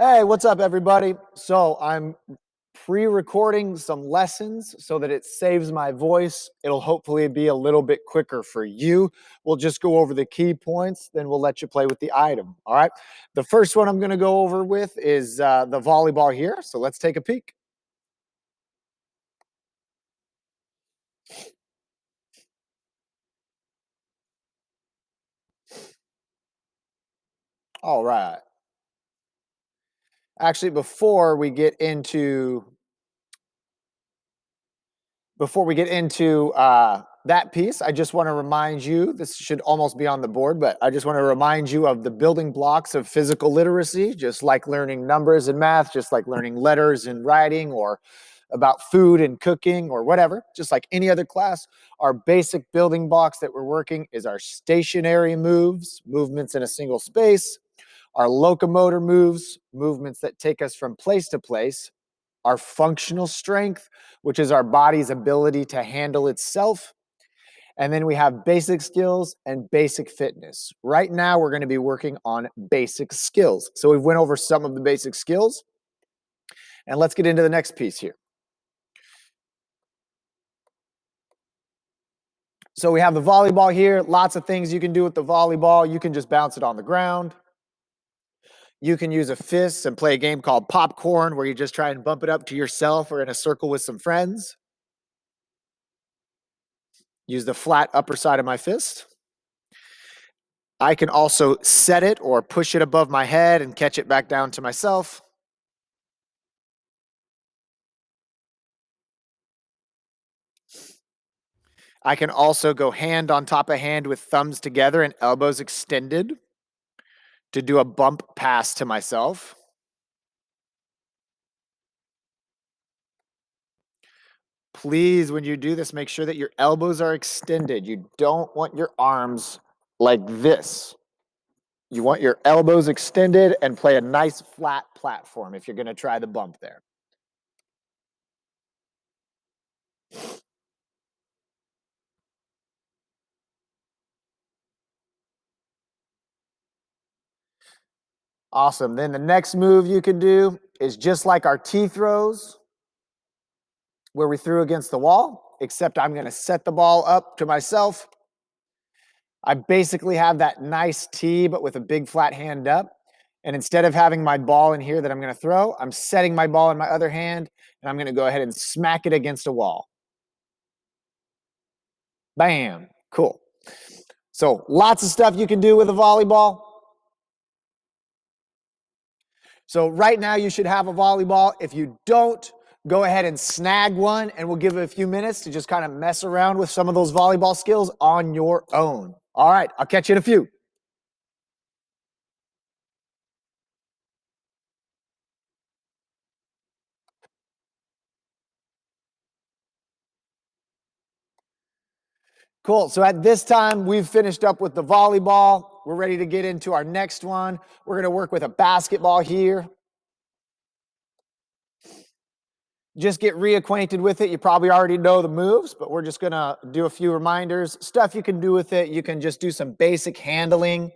Hey, what's up, everybody? So I'm pre-recording some lessons so that it saves my voice. It'll hopefully be a little bit quicker for you. We'll just go over the key points, then we'll let you play with the item. All right. The first one I'm going to go over with is the volleyball here. So let's take a peek. All right. Actually, before we get into that piece, I just want to remind you, this should almost be on the board, but I just want to remind you of the building blocks of physical literacy, just like learning numbers and math, just like learning letters and writing, or about food and cooking or whatever, just like any other class. Our basic building blocks that we're working is our stationary moves, movements in a single space, our locomotor moves, movements that take us from place to place, our functional strength, which is our body's ability to handle itself. And then we have basic skills and basic fitness. Right now, we're going to be working on basic skills. So we've went over some of the basic skills. And let's get into the next piece here. So we have the volleyball here. Lots of things you can do with the volleyball. You can just bounce it on the ground. You can use a fist and play a game called popcorn, where you just try and bump it up to yourself or in a circle with some friends. Use the flat upper side of my fist. I can also set it or push it above my head and catch it back down to myself. I can also go hand on top of hand with thumbs together and elbows extended to do a bump pass to myself. Please, when you do this, make sure that your elbows are extended. You don't want your arms like this. You want your elbows extended and play a nice flat platform if you're going to try the bump there. Awesome. Then the next move you can do is just like our T throws, where we threw against the wall, except I'm going to set the ball up to myself. I basically have that nice T, but with a big flat hand up. And instead of having my ball in here that I'm going to throw, I'm setting my ball in my other hand, and I'm going to go ahead and smack it against a wall. Bam. Cool. So lots of stuff you can do with a volleyball. So right now you should have a volleyball. If you don't, go ahead and snag one, and we'll give it a few minutes to just kind of mess around with some of those volleyball skills on your own. All right, I'll catch you in a few. Cool. So at this time, we've finished up with the volleyball. We're ready to get into our next one. We're going to work with a basketball here. Just get reacquainted with it. You probably already know the moves, but we're just going to do a few reminders. Stuff you can do with it. You can just do some basic handling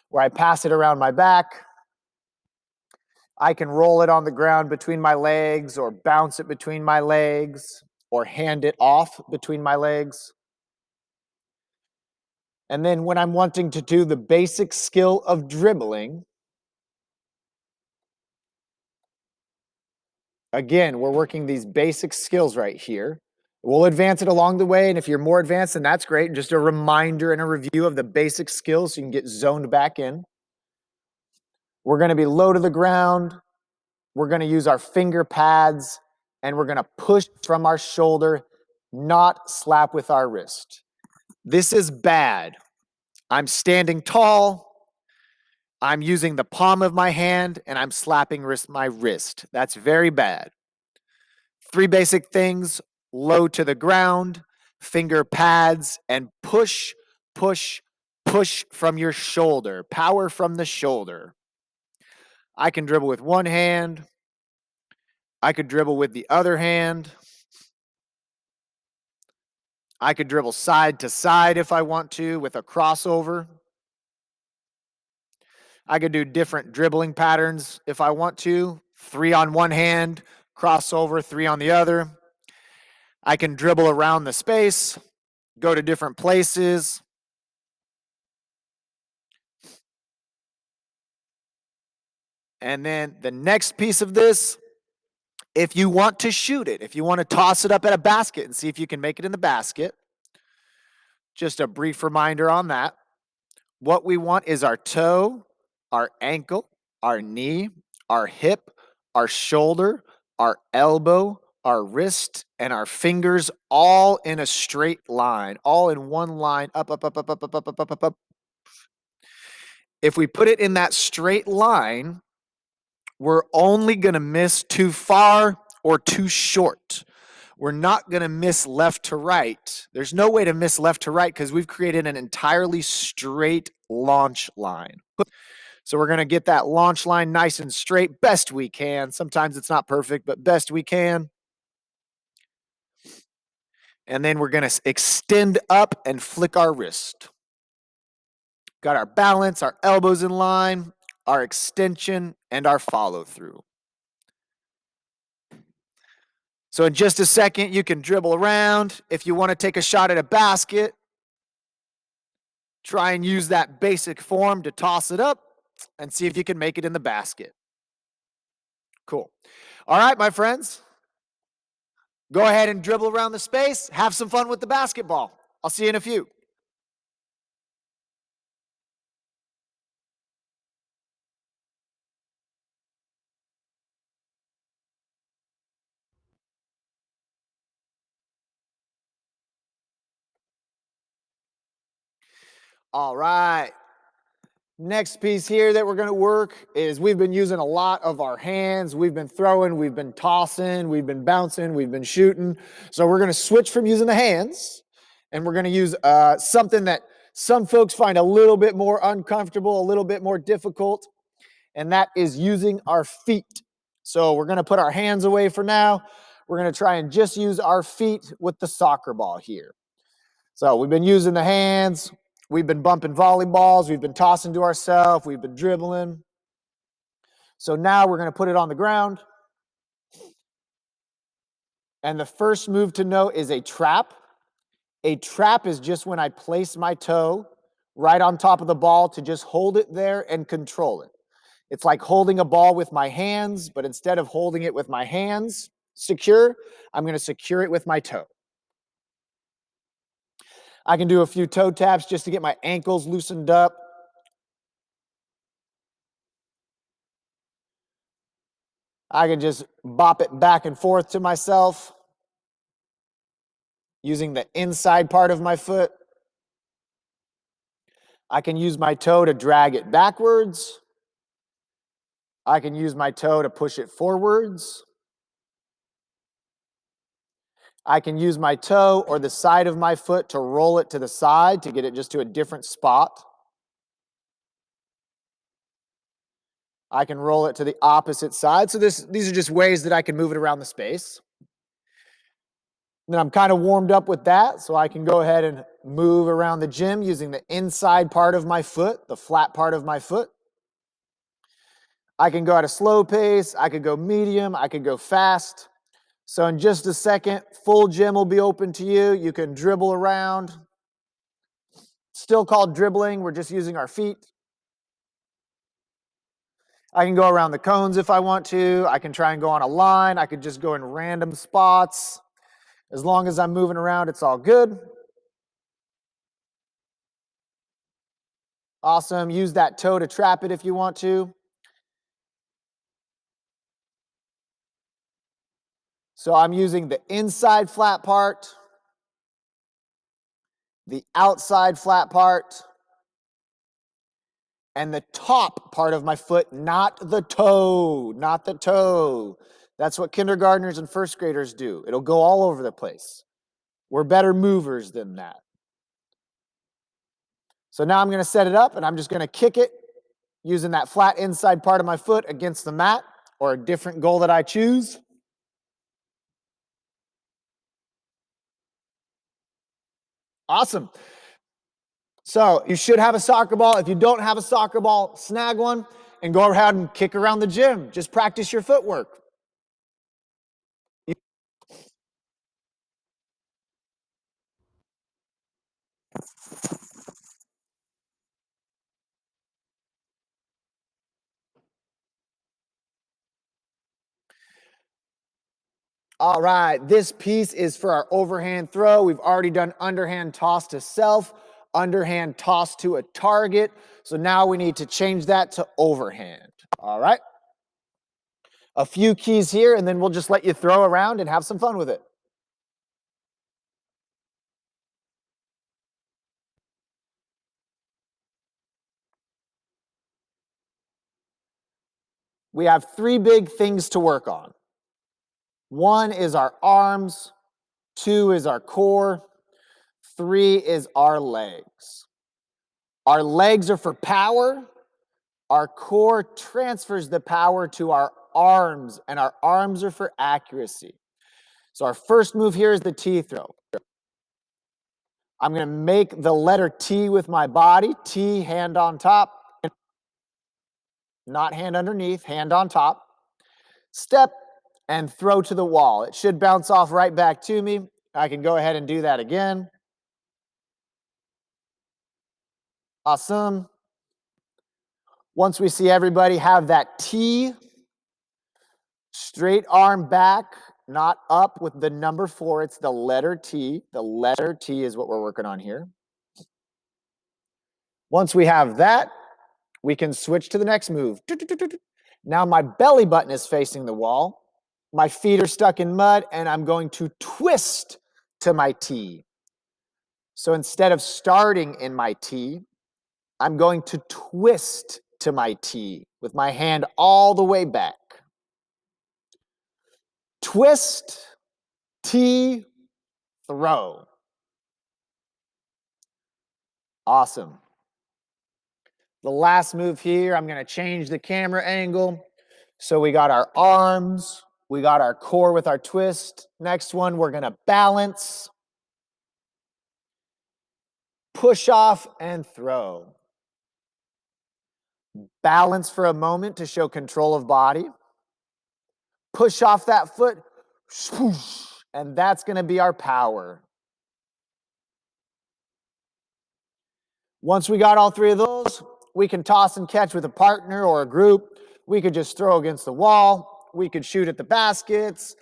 where I pass it around my back. I can roll it on the ground between my legs, or bounce it between my legs, or hand it off between my legs. And then when I'm wanting to do the basic skill of dribbling, again, we're working these basic skills right here. We'll advance it along the way, and if you're more advanced, then that's great. Just a reminder and a review of the basic skills so you can get zoned back in. We're going to be low to the ground. We're going to use our finger pads, and we're going to push from our shoulder, not slap with our wrist. This is bad. I'm standing tall. I'm using the palm of my hand, and I'm slapping my wrist. That's very bad. 3 basic things: low to the ground, finger pads, and push, push, push from your shoulder. Power from the shoulder. I can dribble with one hand. I could dribble with the other hand. I could dribble side to side if I want to with a crossover. I could do different dribbling patterns if I want to. 3 on one hand, crossover, 3 on the other. I can dribble around the space, go to different places. And then the next piece of this, if you want to shoot it, if you want to toss it up at a basket and see if you can make it in the basket, just a brief reminder on that. What we want is our toe, our ankle, our knee, our hip, our shoulder, our elbow, our wrist, and our fingers all in a straight line, all in one line, up, up, up, up, up, up, up, up, up, up, up. If we put it in that straight line, we're only going to miss too far or too short. We're not going to miss left to right. There's no way to miss left to right because we've created an entirely straight launch line. So we're going to get that launch line nice and straight, best we can. Sometimes it's not perfect, but best we can. And then we're going to extend up and flick our wrist. Got our balance, our elbows in line, our extension, and our follow through. So in just a second, you can dribble around. If you want to take a shot at a basket, try and use that basic form to toss it up and see if you can make it in the basket. Cool. All right, my friends. Go ahead and dribble around the space. Have some fun with the basketball. I'll see you in a few. All right. Next piece here that we're going to work is we've been using a lot of our hands. We've been throwing, we've been tossing, we've been bouncing, we've been shooting. So we're going to switch from using the hands and we're going to use something that some folks find a little bit more uncomfortable, a little bit more difficult, and that is using our feet. So we're going to put our hands away for now. We're going to try and just use our feet with the soccer ball here. So we've been using the hands. We've been bumping volleyballs. We've been tossing to ourselves. We've been dribbling. So now we're going to put it on the ground. And the first move to note is a trap. A trap is just when I place my toe right on top of the ball to just hold it there and control it. It's like holding a ball with my hands, but instead of holding it with my hands secure, I'm going to secure it with my toe. I can do a few toe taps just to get my ankles loosened up. I can just bop it back and forth to myself using the inside part of my foot. I can use my toe to drag it backwards. I can use my toe to push it forwards. I can use my toe or the side of my foot to roll it to the side to get it just to a different spot. I can roll it to the opposite side. So these are just ways that I can move it around the space. Then I'm kind of warmed up with that, so I can go ahead and move around the gym using the inside part of my foot, the flat part of my foot. I can go at a slow pace, I could go medium, I could go fast. So in just a second, full gym will be open to you. You can dribble around. Still called dribbling, we're just using our feet. I can go around the cones if I want to. I can try and go on a line. I could just go in random spots. As long as I'm moving around, it's all good. Awesome. Use that toe to trap it if you want to. So I'm using the inside flat part, the outside flat part, and the top part of my foot, not the toe, not the toe. That's what kindergartners and first graders do. It'll go all over the place. We're better movers than that. So now I'm going to set it up and I'm just going to kick it using that flat inside part of my foot against the mat or a different goal that I choose. Awesome. So you should have a soccer ball. If you don't have a soccer ball, snag one and go ahead and kick around the gym. Just practice your footwork. All right, this piece is for our overhand throw. We've already done underhand toss to self, underhand toss to a target. So now we need to change that to overhand. All right. A few keys here, and then we'll just let you throw around and have some fun with it. We have three big things to work on. One is our arms, two is our core, three is our legs. Our legs are for power. Our core transfers the power to our arms, and our arms are for accuracy. So our first move here is the T throw. I'm going to make the letter T with my body. T, hand on top. Not hand underneath, hand on top. Step and throw to the wall. It should bounce off right back to me. I can go ahead and do that again. Awesome. Once we see everybody have that T, straight arm back, not up with the number 4. It's the letter T. The letter T is what we're working on here. Once we have that, we can switch to the next move. Now my belly button is facing the wall. My feet are stuck in mud, and I'm going to twist to my T. So instead of starting in my T, I'm going to twist to my T with my hand all the way back. Twist, T, throw. Awesome. The last move here, I'm going to change the camera angle. So we got our arms, we got our core with our twist. Next one, we're going to balance, push off, and throw. Balance for a moment to show control of body. Push off that foot, swoosh, and that's going to be our power. Once we got all three of those, we can toss and catch with a partner or a group. We could just throw against the wall. We could shoot at the baskets.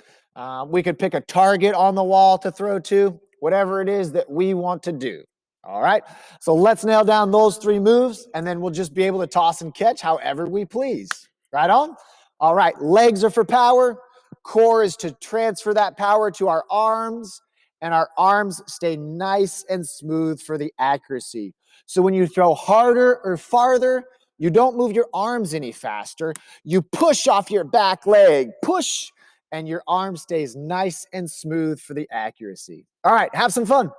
We could pick a target on the wall to throw to, whatever it is that we want to do. All right, so let's nail down those three moves, and then we'll just be able to toss and catch however we please. Right on? All right, legs are for power. Core is to transfer that power to our arms, and our arms stay nice and smooth for the accuracy. So when you throw harder or farther, you don't move your arms any faster. You push off your back leg, push, and your arm stays nice and smooth for the accuracy. All right, have some fun.